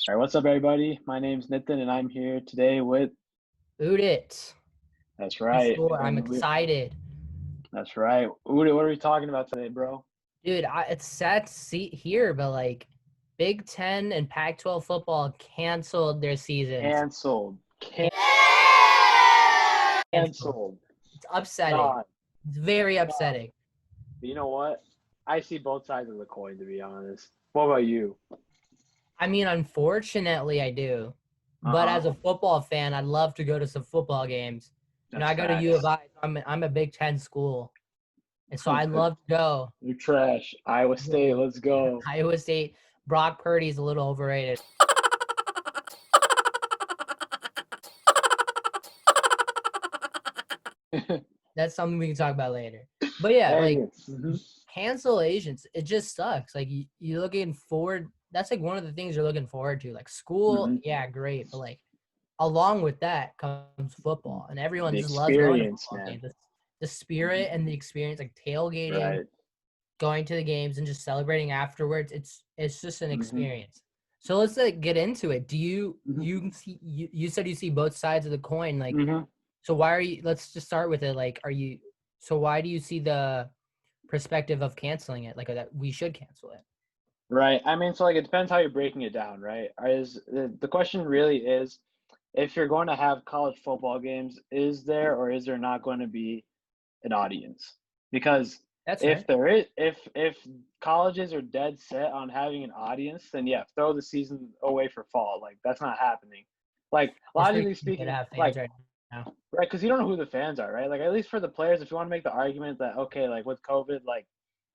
All right, what's up, everybody? My name's Nitin, and I'm here today with. Udit, That's for right, sure. I'm and excited. that's right. Udi, what are we talking about today, bro? Dude, it's sad to see here, but like Big Ten and Pac-12 football canceled their seasons. Canceled. Canceled. Canceled. It's upsetting. God, It's very God. upsetting. You know what? I see both sides of the coin, to be honest. What about you? I mean, unfortunately, I do. But Uh-huh. as a football fan, I'd love to go to some football games. That's I go to U of facts. I. So I'm a Big Ten school, and so I love to go. You're trash. Iowa State, let's go. Iowa State. Brock Purdy's a little overrated. That's something we can talk about later. But yeah, like Hey, mhm. cancellations, it just sucks. Like you're looking forward. That's like one of the things you're looking forward to. Like school, Mhm. yeah, great, but like along with that comes football, and everyone The just loves going to experience, football man. games. The Mhm. spirit and the experience, like tailgating, Right. going to the games, and just celebrating afterwards. It's just an hmm experience. So let's like get into it. Do you hmm you can see you said you see both sides of the coin, like hmm so why are you let's just start with it. Like are you so why do you see the perspective of canceling it, like that we should cancel it? Right. I mean, so like it depends how you're breaking it down, right? Is the question really is if you're going to have college football games, is there or is there not going to be an audience? Because That's if fair. there is, if colleges are dead set on having an audience, then yeah, throw the season away for fall. Like that's not happening. Like It's pretty logically stupid to speaking, have fans like right now. right, because you don't know who the fans are, right? Like at least for the players, if you want to make the argument that okay, like with COVID, like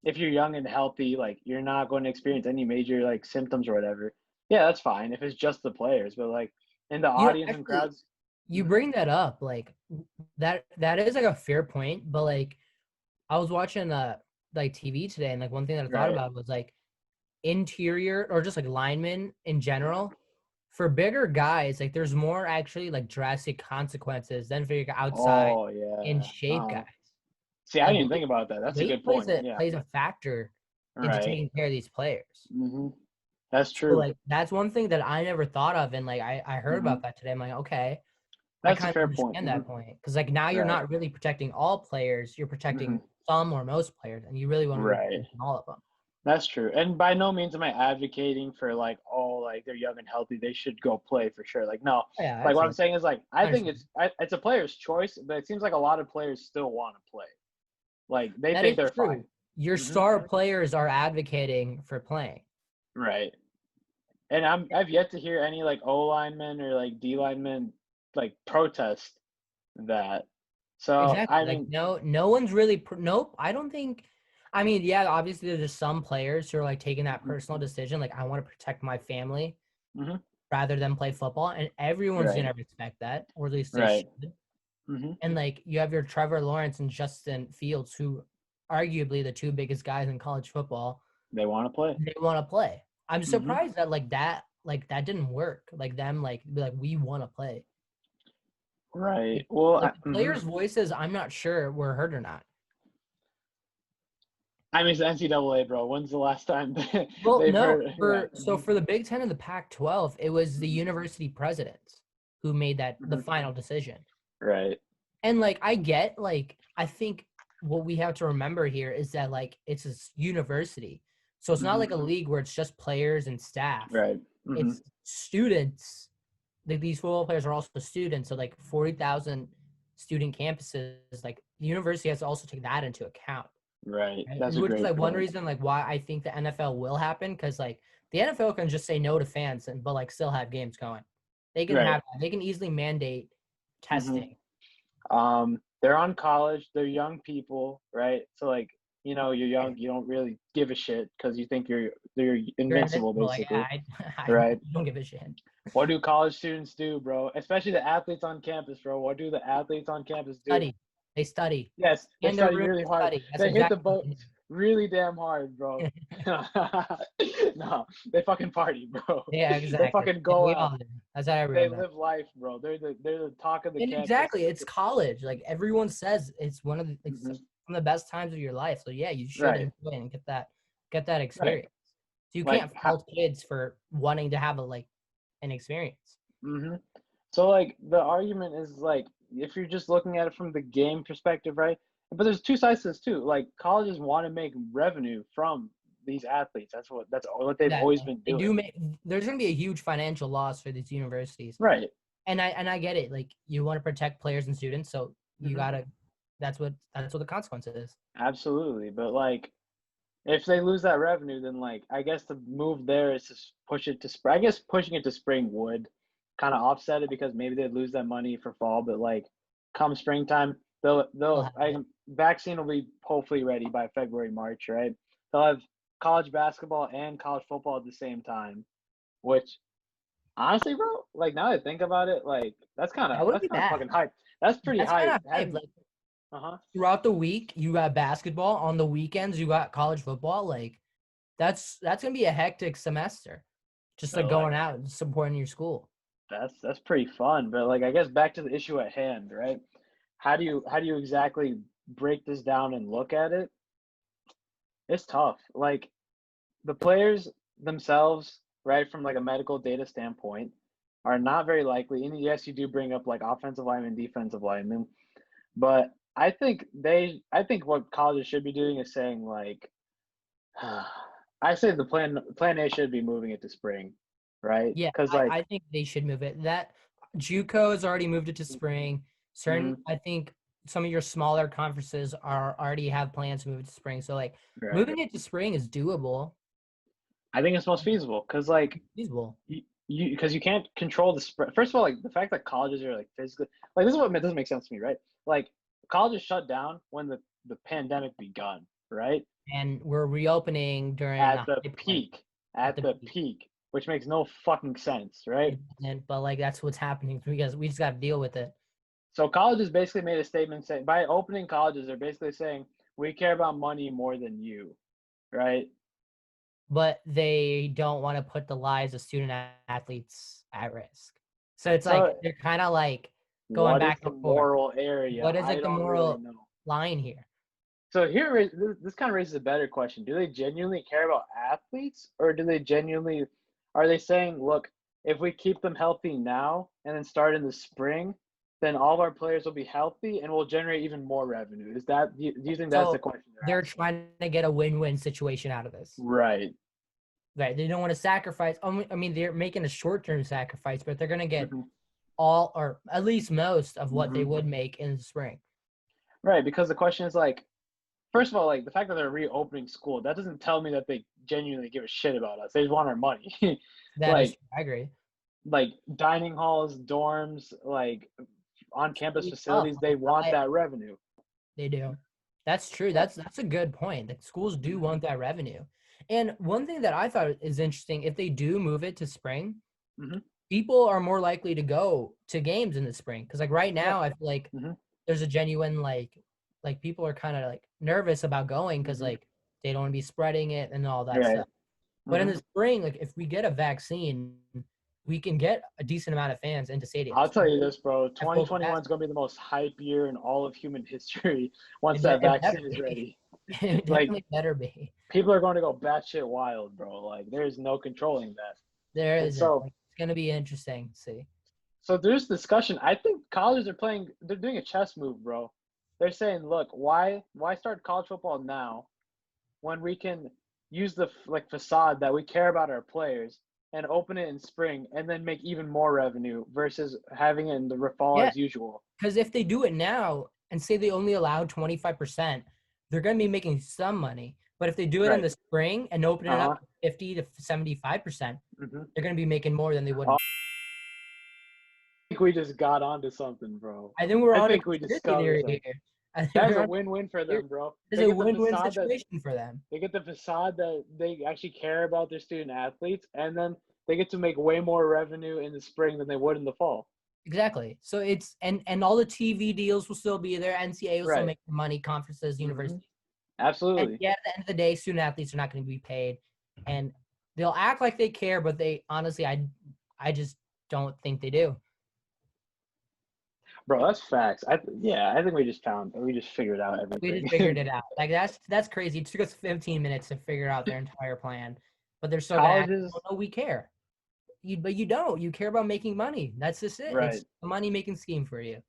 if you're young and healthy, like you're not going to experience any major like symptoms or whatever. Yeah, that's fine if it's just the players, but like in the audience and Actually, crowds. you Mhm. bring that up, like that is like a fair point, but like I was watching like TV today, and like one thing that I thought Right. about was like interior or just like linemen in general. For bigger guys, like there's more actually like drastic consequences than for your outside Oh in yeah. shape guys. See, I Like didn't even think about that. That's a good weight plays point. a Yeah. plays a factor into Right. taking care of these players. That's So true. like that's one thing that I never thought of, and like I heard hmm about that today. I'm like, okay, I That's a kind of fair point. understand that point because like now you're Right. not really protecting all players, you're hmm protecting some or most players, and you really want to be Right. protecting all of them. That's true. And by no means am I advocating for like, oh, like they're young and healthy, they should go play for sure. Like, no. Oh, yeah, Like that's what I'm it. saying is like I I think understand. it's a player's choice, but it seems like a lot of players still want to play. Like they That is think they're fine. true. Your hmm star players are advocating for playing. Right. And I've yet to hear any like O linemen or like D linemen like protest that. So Exactly. I Like mean, no one's really nope. I don't think. I mean, yeah, obviously there's just some players who are like taking that mhm, personal decision, like I want to protect my family mhm, rather than play football, and everyone's right, gonna respect that, or at least they right, should. hmm And like you have your Trevor Lawrence and Justin Fields, who arguably the two biggest guys in college football, they want to play. and they want to play. I'm hmm surprised that like that didn't work. Like them like be like we want to play. Right. Like, Well, like the mhm. players' voices, I'm not sure were heard or not. I mean, it's the NCAA, bro. When's the last time Well, they've no, heard? Yeah. for the Big Ten and the Pac-12, it was the hmm university presidents who made that the hmm final decision. Right. And like I think what we have to remember here is that like it's a university. So it's not hmm like a league where it's just players and staff. Right. hmm It's students. Like these football players are also students. So like 40,000 student campuses, like the university has to also take that into account. Right. Right? That's And a which is great like one point. reason like why I think the NFL will happen, because like the NFL can just say no to fans and but like still have games going. Right. They can easily mandate hmm testing. They're on college. They're young people, right? So like, you're Yeah. young. You don't really give a shit because you think you're You're invincible, invincible. Like basically, I right? don't give a shit. What do college students do, bro? Especially the athletes on campus, bro. What do the athletes on campus do? Study. They study. Yes, they In their study room really they hard. study. That's They hit the exactly what boat really damn hard, bro. they do. No, they fucking party, bro. Yeah, They exactly. fucking Yeah, go we out. all do. That's how They everyone does. live life, bro. They're the talk of the And campus. exactly, it's college. Like everyone says, it's it's hmm one of the best times of your life. So yeah, you should Right, enjoy and get that right. experience. So you Like, can't fault kids for wanting to have a like and experience. Mm-hmm. So like the argument is like if you're just looking at it from the game perspective, right? But there's two sides to this too. Like colleges want to make revenue from these athletes. That's what they've always Exactly. been They do doing. make there's gonna be a huge financial loss for these universities. Right. And I get it. Like you want to protect players and students, so you Hmm. gotta that's what the consequence is. Absolutely. But like if they lose that revenue, then like I guess the move there is to push it to spring. I guess pushing it to spring would kind of offset it because maybe they'd lose that money for fall, but like come springtime, They'll they'll have I it. vaccine will be hopefully ready by February, March, right? They'll have college basketball and college football at the same time, which honestly, bro, like now that I think about it, like That wouldn't that's be kind of bad. fucking hype. That's pretty That's kind hype. of hype. Having Like uh-huh. throughout the week, you got basketball. On the weekends, you got college football. Like that's gonna be a hectic semester. Just like But going like out and supporting your school. that's pretty fun. But like I guess back to the issue at hand, right? How do you exactly break this down and look at it? It's tough. Like the players themselves, right, from like a medical data standpoint, are not very likely. And yes, you do bring up like offensive linemen, defensive linemen, but I think what colleges should be doing is saying like, I say the plan A should be moving it to spring, right? Yeah, Because I, like, I think they should move it. That JUCO has already moved it to spring. Certain, mhm, I think some of your smaller conferences are already have plans to move it to spring. So like right. moving it to spring is doable, I think it's most feasible because like feasible. you because you can't control the spread. First of all, like the fact that colleges are like physically like this is what doesn't make sense to me, right? Like colleges shut down when the pandemic begun, right? And we're reopening during At a the high point peak, at at the the peak. peak, which makes no fucking sense, right? It doesn't, but like that's what's happening because we just got to deal with it. So colleges basically made a statement saying by opening colleges, they're basically saying we care about money more than you, right? But they don't want to put the lives of student athletes at risk. So it's like So they're kind of like going what is back the and forth. moral area? What is I like the don't really moral know. line here? So this kind of raises a better question. Do they genuinely care about athletes or do they genuinely are they saying, look, if we keep them healthy now and then start in the spring, then all of our players will be healthy and we'll generate even more revenue. Do you think that's the So question they're they're asking? trying to get a win-win situation out of this. Right. Right? They don't want to sacrifice. I mean, they're making a short-term sacrifice, but they're going to get Hmm. all or at least most of what they Hmm. would make in the spring. Right, because the question is like, first of all, like the fact that they're reopening school, that doesn't tell me that they genuinely give a shit about us. They just want our money. That is, like I agree. like dining halls, dorms, like on It's gonna campus be tough. facilities, they want I, that revenue. they do. That's true. Yeah. That's a good point. That schools do Hmm. want that revenue. And one thing that I thought is interesting, if they do move it to spring, Hmm. people are more likely to go to games in the spring. Because like right Yeah. now, I feel like Hmm. there's a genuine like people are kind of like nervous about going because Hmm. like they don't want to be spreading it and all that Right. stuff. But in Hmm. the spring, like if we get a vaccine, we can get a decent amount of fans into I'll stadiums tell you this, bro. at full 2021 is capacity. going to be the most hype year in all of human history once that It better vaccine is be. ready. It Like, definitely better be. people are going to go batshit wild, bro. Like, there's no controlling that. There And isn't. so, Like it's gonna be interesting to see. so there's discussion. I think colleges they're doing a chess move, bro. They're saying, look, why start college football now when we can use the like facade that we care about our players and open it in spring and then make even more revenue versus having it in the fall Yeah, as usual. because if they do it now and say they only allow 25%, they're gonna be making some money. But if they do it in Right. the spring and open it up Uh-huh. to 50 to 75%, Hmm. they're gonna be making more than they would. I think we just got onto something, bro. I think we're I on a think we conspiracy discovered theory something. here. I think That's we're a on win-win for here. them, bro. It's They a get the win-win facade that situation for them. they get the facade that they actually care about their student athletes, and then they get to make way more revenue in the spring than they would in the fall. Exactly. So it's and all the TV deals will still be there. NCAA will still Right. make money. Conferences, Hmm. universities, and Absolutely. yeah, at the end of the day, student athletes are not going to be paid, and they'll act like they care, but they honestly, I just don't think they do. Bro, that's facts. Yeah, I think we just figured out We just everything. figured it out. Like that's crazy. It took us 15 minutes to figure out their entire plan, but they're still gonna act. Colleges, Oh no, we care. but you don't. You care about making money. That's just it. Right. It's a money making scheme for you.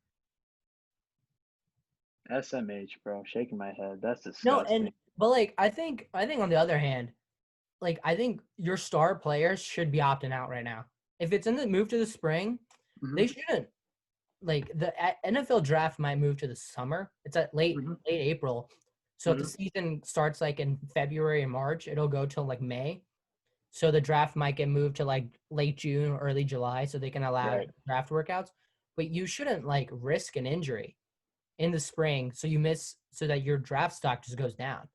SMH, bro. Shaking my head. That's No, and disgusting. but like I think on the other hand, like I think your star players should be opting out right now. If it's in the move to the spring, Hmm. they shouldn't. Like the NFL draft might move to the summer. It's at Hmm. late April. So if the Hmm. season starts like in February and March, it'll go till like May. So the draft might get moved to like late June or early July so they can allow Right. draft workouts. But you shouldn't like risk an injury in the spring so you miss so that your draft stock just goes down.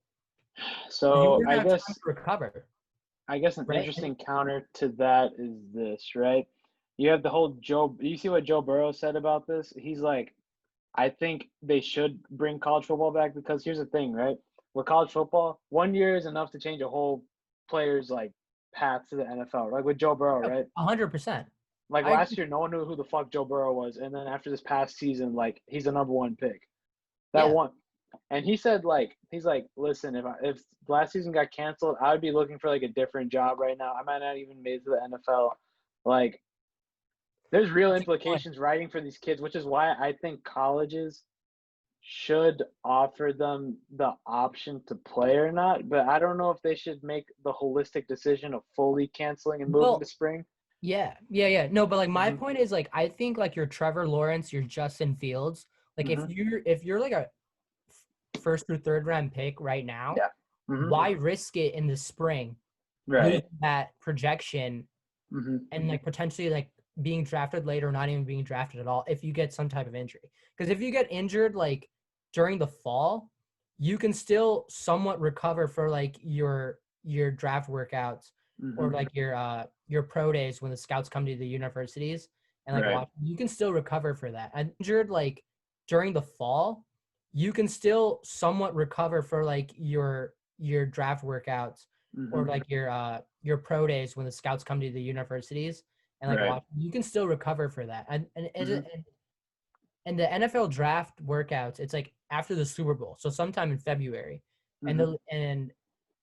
You So wouldn't have time to recover, I guess an right? interesting counter to that is this, right? You have the whole Joe. You see what Joe Burrow said about this? He's like, I think they should bring college football back because here's the thing, right? With college football, 1 year is enough to change a whole player's like path to the NFL. Like with Joe Burrow, right? 100%. Like I last agree. year, no one knew who the fuck Joe Burrow was, and then after this past season, like he's the number one pick. That Yeah. one, and he said like he's like, listen, if last season got canceled, I would be looking for like a different job right now. I might not even made it to the NFL. Like there's real That's a good point. implications writing for these kids, which is why I think colleges should offer them the option to play or not. But I don't know if they should make the holistic decision of fully canceling and moving to Well, spring. yeah. No, but like my Hmm. point is like I think like your Trevor Lawrence, your Justin Fields, like Hmm. if you're like a first through third round pick right now, Yeah. Hmm. why risk it in the spring, losing Right. that projection Hmm. and like potentially like being drafted later or not even being drafted at all if you get some type of injury? Because if you get injured like during the fall, you can still somewhat recover for like your draft workouts or Hmm. like your pro days when the scouts come to the universities and like Right. watch. You can still recover for that. And injured like during the fall, you can still somewhat recover for like your draft workouts or Hmm. like your pro days when the scouts come to the universities and like Right. watch. You can still recover for that. Hmm. And the NFL draft workouts, it's like after the Super Bowl, so sometime in February, Hmm. and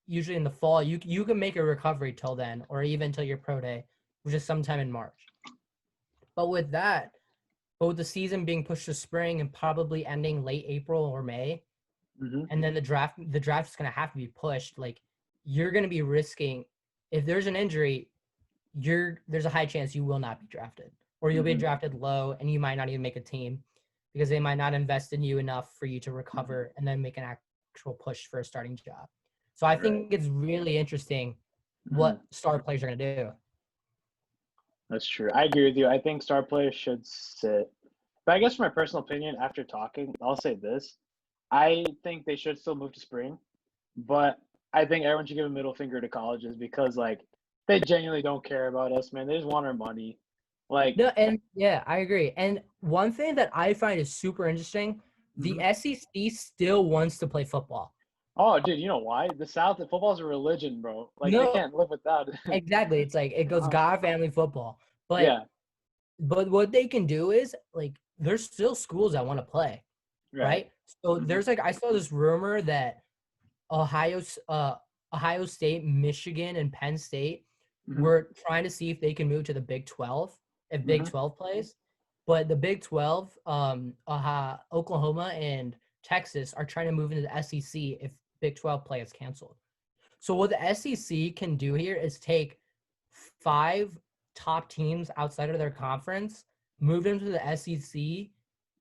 usually in the fall, you can make a recovery till then, or even till your pro day, which is sometime in March. But with that, but with the season being pushed to spring and probably ending late April or May, Hmm. and then the draft is gonna have to be pushed. Like you're gonna be risking if there's an injury, there's a high chance you will not be drafted, or you'll be Hmm. drafted low and you might not even make a team because they might not invest in you enough for you to Hmm. recover and then make an actual push for a starting job. So I Right. think it's really interesting Hmm. what star players are gonna do. That's true. I agree with you. I think star players should sit. But I guess, for my personal opinion, after talking, I'll say this. I think they should still move to spring, but I think everyone should give a middle finger to colleges because, like, they genuinely don't care about us, man. They just want our money. Like, No, and yeah, I agree. And one thing that I find is super interesting, the mhm. SEC still wants to play football. Oh, dude, you know why? The South, football's a religion, bro. Like, they No, can't live without it. exactly. It's like it goes Uh-huh. God, family, football. But Yeah, what they can do is like there's still schools that want to play, right. right? So Hmm. there's like I saw this rumor that Ohio, Ohio State, Michigan, and Penn State Hmm. were trying to see if they can move to the Big 12 if Big Hmm. 12 plays. But the Big 12, Oklahoma and Texas are trying to move into the SEC if Big 12 play is canceled. So what the SEC can do here is take five top teams outside of their conference, move them to the SEC,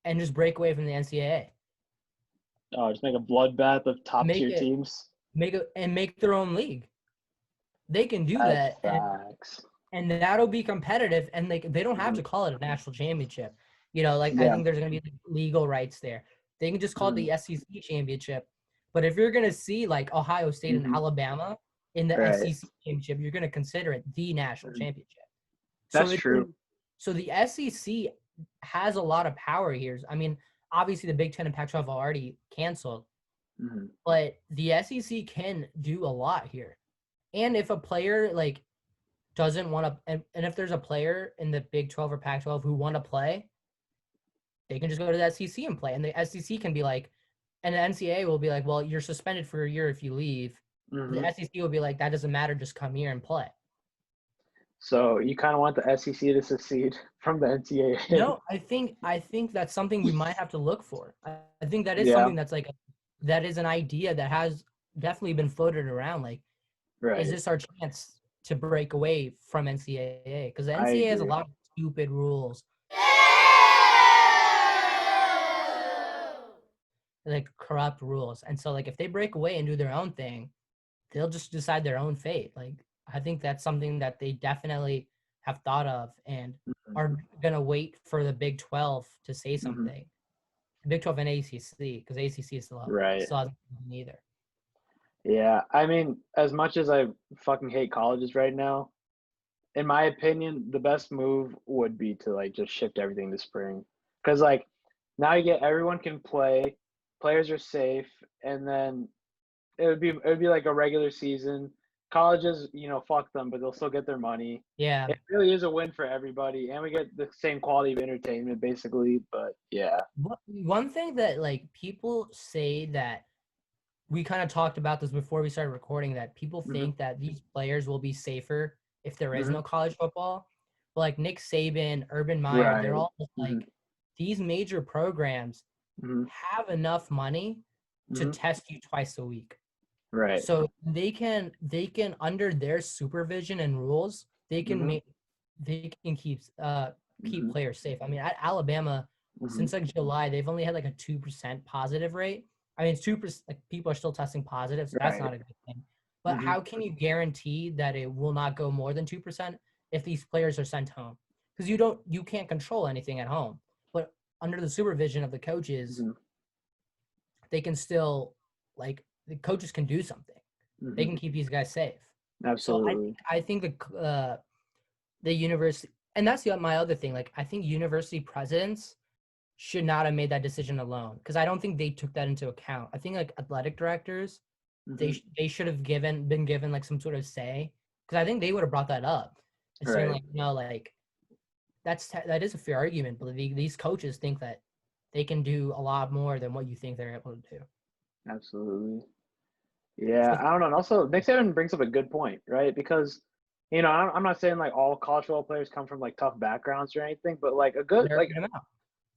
and just break away from the NCAA. Oh, just make a bloodbath of top Make tier it teams. make their own league. They can do That's that, facts. and that'll be competitive. And they don't have Hmm. to call it a national championship. You know, like I Yeah. think there's gonna be like, legal rights there. They can just call it Hmm. the SEC championship. But if you're gonna see like Ohio State and Hmm. Alabama in the Right. SEC championship, you're gonna consider it the national Mhm. championship. So That's it's true. so the SEC has a lot of power here. I mean, obviously the Big Ten and Pac-12 are already canceled, Hmm. but the SEC can do a lot here. And if a player like doesn't want to, and if there's a player in the Big 12 or Pac 12 who want to play, they can just go to the SEC and play. And the SEC can be like, and the NCAA will be like, well, you're suspended for a year if you leave. But Hmm. the SEC will be like, that doesn't matter, just come here and play. So you kind of want the SEC to secede from the NCAA. No, I think that's something we might have to look for. I think that is Yeah, something that is an idea that has definitely been floated around. Like, is right. this our chance to break away from NCAA? Because the I NCAA has a agree. lot of stupid rules, like corrupt rules. And so like if they break away and do their own thing, they'll just decide their own fate. Like I think that's something that they definitely have thought of and Mhm. are gonna wait for the Big 12 to say Mhm. something. Big 12 and ACC, because ACC Right. still hasn't done either. Yeah. I mean, as much as I fucking hate colleges right now, in my opinion, the best move would be to like just shift everything to spring. Because like now you get everyone can play, players are safe, and then it would be like a regular season. Colleges, fuck them, but they'll still get their money. Yeah. It really is a win for everybody, and we get the same quality of entertainment basically. But yeah. One thing that like people say that we kind of talked about this before we started recording that people Hmm. think that these players will be safer if there is Hmm. no college football. But like Nick Saban, Urban Meyer, they're Right. all just Hmm. like these major programs Hmm. have enough money to Hmm. test you twice a week. Right. So they can under their supervision and rules, they can Hmm. make they can keep Hmm. players safe. I mean, at Alabama, Hmm. since like July, they've only had like a 2% positive rate. I mean, it's 2%. Like people are still testing positive, so that's Right. not a good thing. But Hmm. how can you guarantee that it will not go more than 2% if these players are sent home? Because you can't control anything at home. But under the supervision of the coaches, Hmm. they can still like the coaches can do something. They Hmm. can keep these guys safe. So Absolutely. I think the university, and that's my other thing. Like I think university presidents should not have made that decision alone because I don't think they took that into account. I think like athletic directors, Hmm. they should have been given like some sort of say because I think they would have brought that up and saying Right. like like that is a fair argument, but these coaches think that they can do a lot more than what you think they're able to do. Absolutely. Yeah, So I don't know. And also, Nick Saban brings up a good point, right? Because, I'm not saying like all college football players come from like tough backgrounds or anything, but like a good there's a good amount.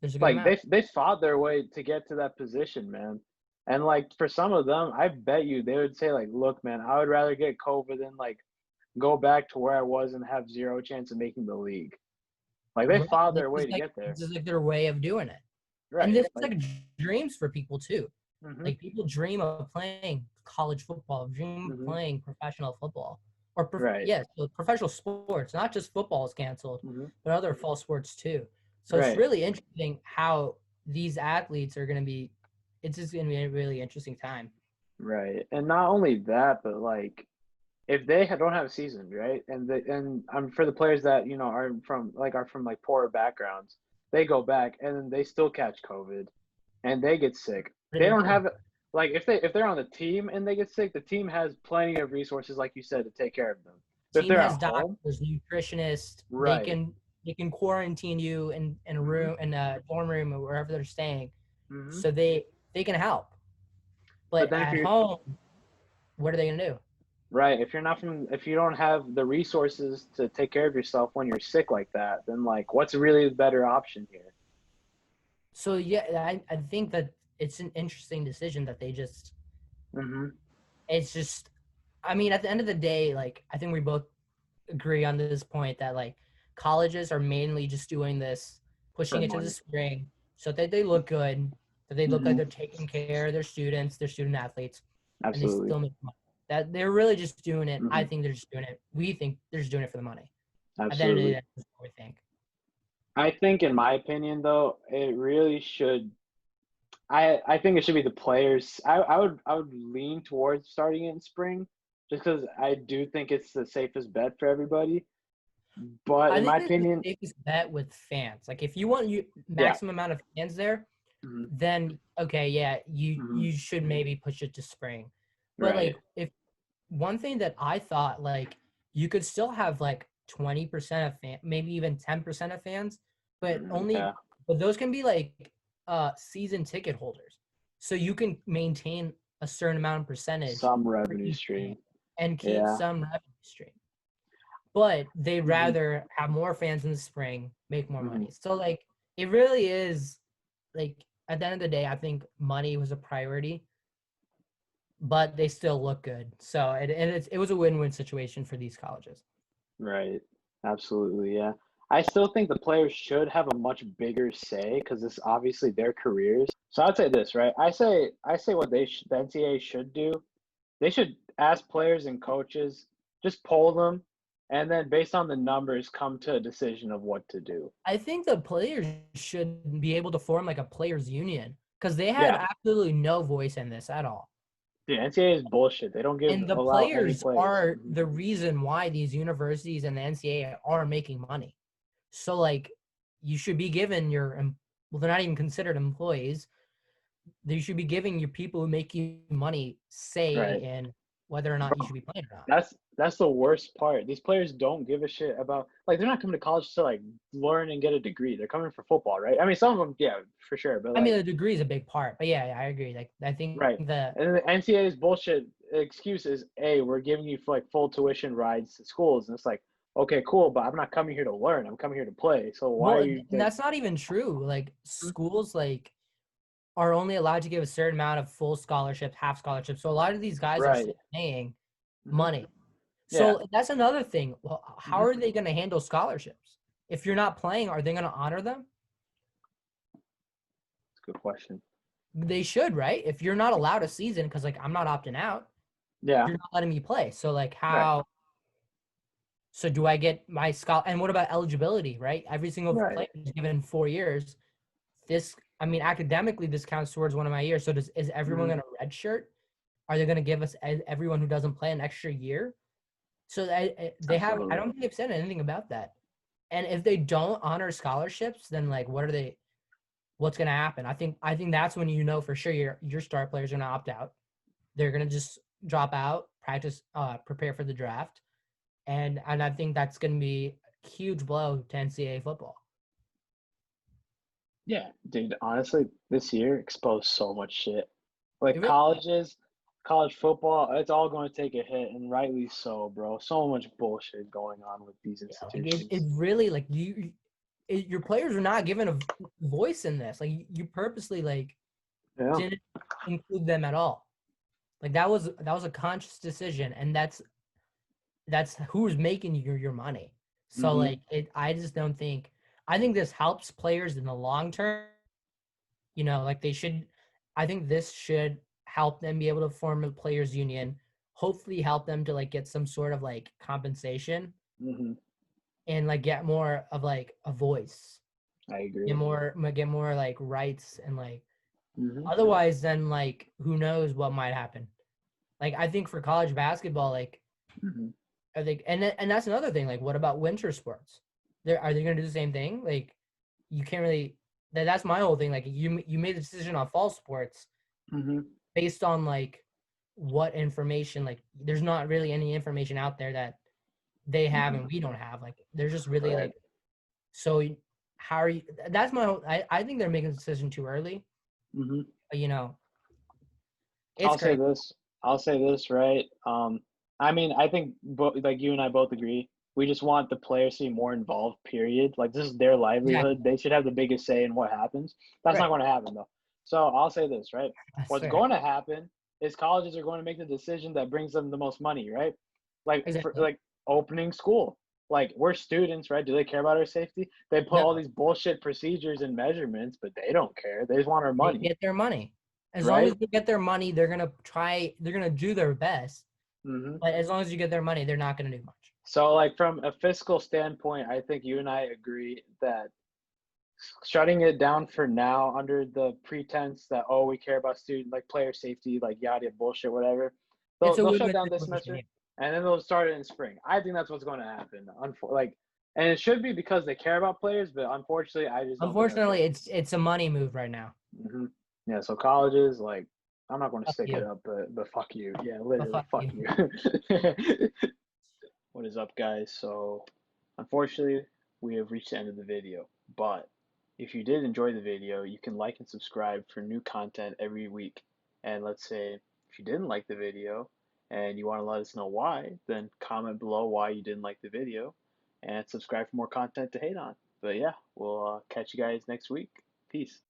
There's a good like amount. they fought their way to get to that position, man. And like for some of them, I bet you they would say like, look, man, I would rather get COVID than like go back to where I was and have zero chance of making the league. Like they Right. fought their way to get there. This is like their way of doing it. And Right. this is Like, like dreams for people too. mhm, Like people dream of playing college football, dream of mhm. playing professional football, or Right. yes, so professional sports. Not just football is canceled, Mhm. but other fall sports too. So it's Right. really interesting how these athletes are going to be. It's just going to be a really interesting time. Right. And not only that, but like if they don't have a season, right? And for the players that are from like poorer backgrounds, they go back and then they still catch COVID and they get sick. What They do they don't do? have like if they're on the team and they get sick, the team has plenty of resources, like you said, to take care of them. But if Team they're at has home, doctors, nutritionists. right? They can quarantine you in a Hmm. room in a dorm room or wherever they're staying, Hmm. so they can help. But But then if at you're home, what are they gonna do? right, if you don't have the resources to take care of yourself when you're sick like that, then like what's really the better option here? So yeah, I think that it's an interesting decision that they just Hmm. it's just I mean at the end of the day, like I think we both agree on this point that like colleges are mainly just doing this, For pushing it to the money. spring so that they look good, that they look like Hmm. they're taking care of their students, their student athletes, and they Absolutely. still make money. That they're really just doing it. I Hmm. think they're just doing it. We think they're just doing it for the money. At the end of the Absolutely. day, that's what we think. I think, in my opinion, though, it really should. I think it should be the players. I would lean towards starting it in spring, just because I do think it's the safest bet for everybody. But I in my think it's the opinion, safest bet with fans. Like if you want you yeah. maximum amount of fans there, Hmm. then okay, yeah, Hmm. you should maybe push it to spring. But Right. like if one thing that I thought like you could still have like 20% of fan, maybe even 10% of fans, but only Yeah. but those can be like season ticket holders. So you can maintain a certain amount of percentage Some for revenue each game stream. and keep Yeah. some revenue stream. but they'd Hmm. rather have more fans in the spring, make more Hmm. money. So like it really is like at the end of the day, I think money was a priority, but they still look good. So it was a win-win situation for these colleges. Right. Absolutely. Yeah. I still think the players should have a much bigger say because this is obviously their careers. So I'd say this, right? I say what the NCAA should do. They should ask players and coaches, just poll them, and then based on the numbers, come to a decision of what to do. I think the players should be able to form like a players union because they had Yeah. absolutely no voice in this at all. The NCAA is bullshit. They don't give And the allow any players players. are the reason why these universities and the NCAA are making money. So like you should be given well, they're not even considered employees. They should be giving your people who make you money say Right. in whether or not you Bro, should be playing or not. that's the worst part. These players don't give a shit about like they're not coming to college to like learn and get a degree. They're coming for football, right? I mean, some of them, yeah, for sure, but I mean, like, the degree is a big part, but yeah, I agree. Like, I think right. the And the NCAA's bullshit excuse is, hey, we're giving you like full tuition rides to schools, and it's like, okay, cool, but I'm not coming here to learn. I'm coming here to play. So why well, are and you like, that's not even true. Like, hmm, schools like are only allowed to give a certain amount of full scholarships, half scholarships. So a lot of these guys are right? still paying Hmm. money. Yeah. So that's another thing. Well, how Hmm. are they going to handle scholarships? If you're not playing, are they going to honor them? That's a good question. They should, right? If you're not allowed a season, because like I'm not opting out, Yeah. you're not letting me play. So like Right. how? So do I get my scholar? And what about eligibility? Right? Every single Right. player is given 4 years. This, I mean, academically, this counts towards one of my years. So is everyone Hmm. going to redshirt? Are they going to give us everyone who doesn't play an extra year? So they have. I Absolutely. don't think they've said anything about that. And if they don't honor scholarships, then like, what are they? What's going to happen? I think that's when you know for sure your star players are going to opt out. They're going to just drop out, practice, prepare for the draft, and I think that's going to be a huge blow to NCAA football. Yeah, dude, honestly, this year exposed so much shit. Like It really, colleges, college football, it's all going to take a hit, and rightly so, bro. So much bullshit going on with these yeah, like it institutions. really like your players are not given a voice in this. Like you purposely like Yeah. didn't include them at all. Like that was a conscious decision, and that's who's making your money. So Mm-hmm. like I just don't think I think this helps players in the long term. Like they should. I think this should help them be able to form a players union. Hopefully, help them to like get some sort of like compensation Mm-hmm. and like get more of like a voice, I get agree. more like rights and like Mm-hmm. otherwise then like who knows what might happen. Like I think for college basketball, like Mm-hmm. I think and that's another thing. Like what about winter sports? Are they gonna do the same thing? Like you can't really that's my whole thing. Like you made a decision on fall sports Mm-hmm. based on like what information like there's not really any information out there that they have Mm-hmm. and we don't have. Like there's just really Right. like so how are you that's my whole I think they're making a decision too early. Mm-hmm. But, it's I'll say great. this. I'll say this, right? I mean, I think like you and I both agree. We just want the players to be more involved, period. Like this is their livelihood. Exactly. They should have the biggest say in what happens. That's not Right. going to happen though. So I'll say this, right? That's What's fair. going to happen is colleges are going to make the decision that brings them the most money, right? Like for Exactly. like opening school. Like we're students, right? Do they care about our safety? They put No, all these bullshit procedures and measurements, but they don't care. They just want our they money, get their money. As long as right? they get their money, they're gonna do their best. Mm-hmm. But as long as you get their money, they're not gonna do much. So, like from a fiscal standpoint, I think you and I agree that shutting it down for now under the pretense that oh we care about student like player safety like yada bullshit whatever, It's a they'll shut win-win down this situation. semester Yeah. and then they'll start it in spring. I think that's what's going to happen. Like, and it should be because they care about players, but unfortunately, I just don't think that's Unfortunately, going it's a money move right now. to. Yeah, so colleges like I'm not going to Fuck stick it you. up, but fuck you. Yeah, But literally fuck fuck you. you. What is up, guys? So, unfortunately, we have reached the end of the video. But if you did enjoy the video, you can like and subscribe for new content every week. And let's say if you didn't like the video, and you want to let us know why, then comment below why you didn't like the video and subscribe for more content to hate on. But yeah, we'll catch you guys next week. Peace.